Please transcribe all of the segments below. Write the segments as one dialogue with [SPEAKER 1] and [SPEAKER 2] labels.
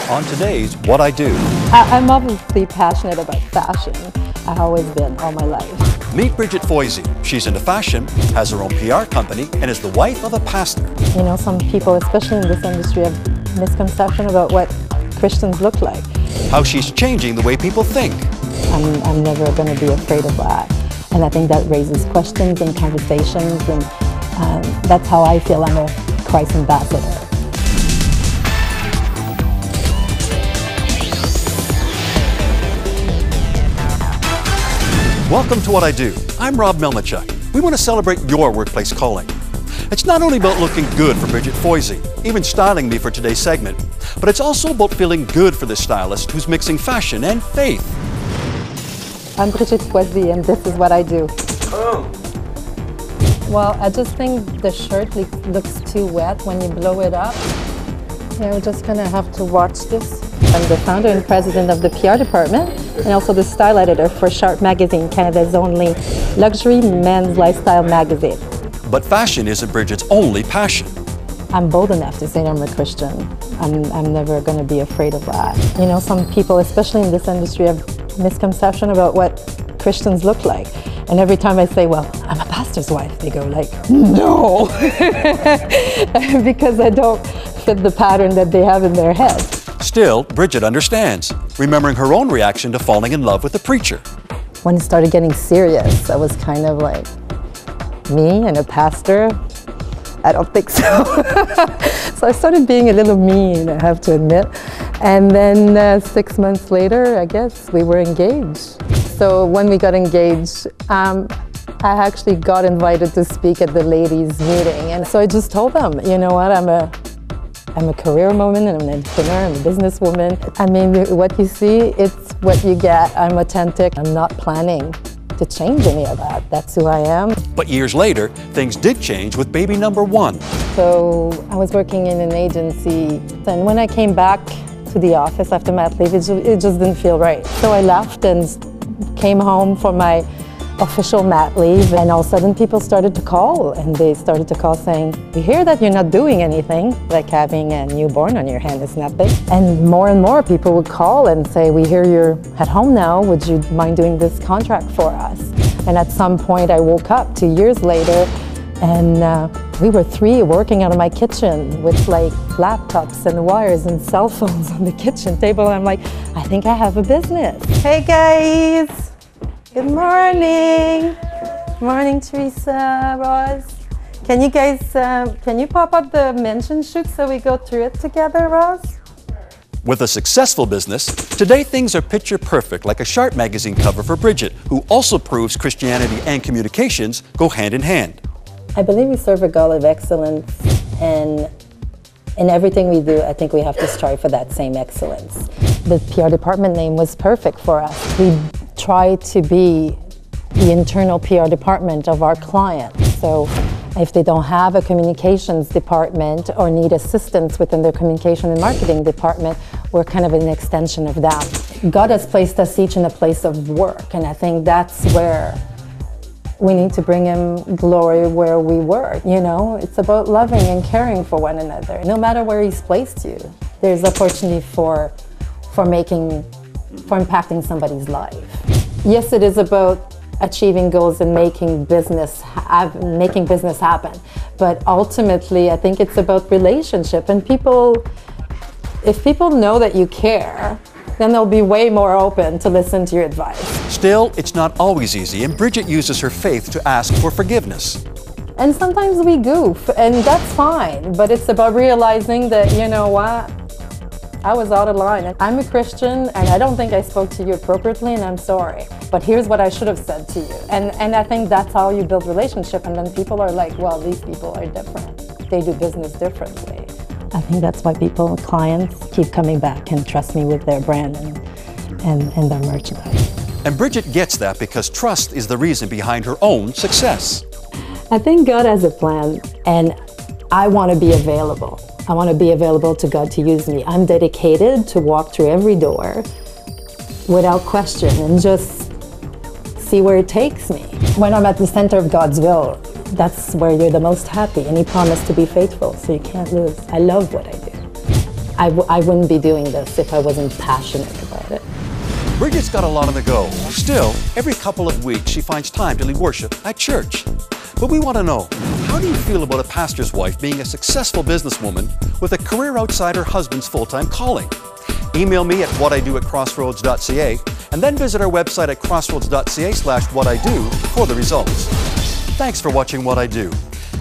[SPEAKER 1] on today's What I Do.
[SPEAKER 2] I'm obviously passionate about fashion. I've always been all my life.
[SPEAKER 1] Meet Brigitte Foisy. She's into fashion, has her own PR company, and is the wife of a pastor.
[SPEAKER 2] You know, some people, especially in this industry, have misconception about what Christians look like.
[SPEAKER 1] How she's changing the way people think.
[SPEAKER 2] I'm never going to be afraid of that. And I think that raises questions and conversations, and that's how I feel I'm a Christ ambassador.
[SPEAKER 1] Welcome to What I Do. I'm Rob Melnichuk. We want to celebrate your workplace calling. It's not only about looking good for Brigitte Foisy, even styling me for today's segment, but it's also about feeling good for this stylist who's mixing fashion and faith.
[SPEAKER 2] I'm Brigitte Foisy, and this is what I do. Oh. Well, I just think the shirt looks too wet when you blow it up. You're just going to have to watch this. I'm the founder and president of the PR department and also the style editor for Sharp Magazine, Canada's only luxury men's lifestyle magazine.
[SPEAKER 1] But fashion isn't Brigitte's only passion.
[SPEAKER 2] I'm bold enough to say I'm a Christian. I'm never going to be afraid of that. You know, some people, especially in this industry, have misconception about what Christians look like. And every time I say, well, I'm a pastor's wife, they go like, no, because I don't fit the pattern that they have in their head.
[SPEAKER 1] Still, Brigitte understands, remembering her own reaction to falling in love with a preacher.
[SPEAKER 2] When it started getting serious, I was kind of like, me and a pastor? I don't think so. So I started being a little mean, I have to admit. And then 6 months later, I guess, we were engaged. So when we got engaged, I actually got invited to speak at the ladies' meeting. And so I just told them, you know what, I'm a career woman, and I'm an entrepreneur, I'm a businesswoman. I mean, what you see, it's what you get. I'm authentic. I'm not planning to change any of that. That's who I am.
[SPEAKER 1] But years later, things did change with baby number one.
[SPEAKER 2] So I was working in an agency, and when I came back to the office after mat leave, it just didn't feel right. So I left and came home for my official mat leave, and all of a sudden people started to call, and they started to call saying, we hear that you're not doing anything, like having a newborn on your hand is nothing. And more people would call and say, we hear you're at home now, would you mind doing this contract for us? And at some point I woke up 2 years later, and we were three working out of my kitchen with like laptops and wires and cell phones on the kitchen table, and I'm like, I think I have a business. Hey guys! Good morning. Good morning, Teresa, Roz. Can you guys, can you pop up the mention sheet so we go through it together, Roz?
[SPEAKER 1] With a successful business, today things are picture perfect, like a Sharp magazine cover for Brigitte, who also proves Christianity and communications go hand in hand.
[SPEAKER 2] I believe we serve a God of excellence, and in everything we do, I think we have to strive for that same excellence. The PR department name was perfect for us. We try to be the internal PR department of our clients. So if they don't have a communications department or need assistance within their communication and marketing department, we're kind of an extension of that. God has placed us each in a place of work, and I think that's where we need to bring Him glory where we work. You know, it's about loving and caring for one another. No matter where He's placed you, there's opportunity for impacting somebody's life. Yes, it is about achieving goals and making business happen. But ultimately, I think it's about relationship. And if people know that you care, then they'll be way more open to listen to your advice.
[SPEAKER 1] Still, it's not always easy, and Brigitte uses her faith to ask for forgiveness.
[SPEAKER 2] And sometimes we goof, and that's fine. But it's about realizing that, you know what? I was out of line. I'm a Christian, and I don't think I spoke to you appropriately, and I'm sorry. But here's what I should have said to you. And I think that's how you build relationship, and then people are like, well, these people are different. They do business differently. I think that's why clients keep coming back and trust me with their brand and their merchandise.
[SPEAKER 1] And Brigitte gets that because trust is the reason behind her own success.
[SPEAKER 2] I think God has a plan, and I want to be available. I want to be available to God to use me. I'm dedicated to walk through every door without question and just see where it takes me. When I'm at the center of God's will, that's where you're the most happy, and He promised to be faithful, so you can't lose. I love what I do. I wouldn't be doing this if I wasn't passionate about it.
[SPEAKER 1] Brigitte's got a lot on the go. Still, every couple of weeks she finds time to lead worship at church. But we want to know, how do you feel about a pastor's wife being a successful businesswoman with a career outside her husband's full-time calling? Email me at whatido@crossroads.ca and then visit our website at crossroads.ca/whatido for the results. Thanks for watching What I Do.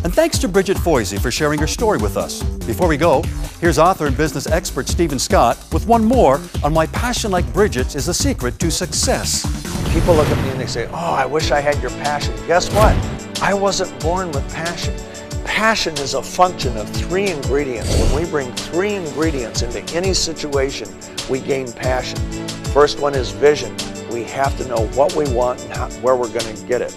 [SPEAKER 1] And thanks to Brigitte Foisy for sharing her story with us. Before we go, here's author and business expert Stephen Scott with one more on why passion like Brigitte's is the secret to success.
[SPEAKER 3] People look at me and they say, oh, I wish I had your passion. Guess what? I wasn't born with passion. Passion is a function of 3 ingredients. When we bring 3 ingredients into any situation, we gain passion. First one is vision. We have to know what we want and where we're going to get it.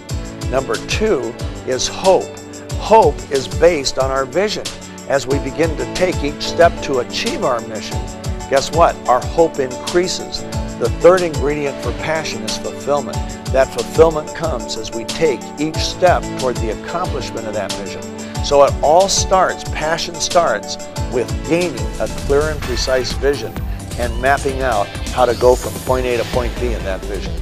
[SPEAKER 3] Number 2 is hope. Hope is based on our vision. As we begin to take each step to achieve our mission, guess what? Our hope increases. The 3rd ingredient for passion is fulfillment. That fulfillment comes as we take each step toward the accomplishment of that vision. So it all starts, passion starts with gaining a clear and precise vision and mapping out how to go from point A to point B in that vision.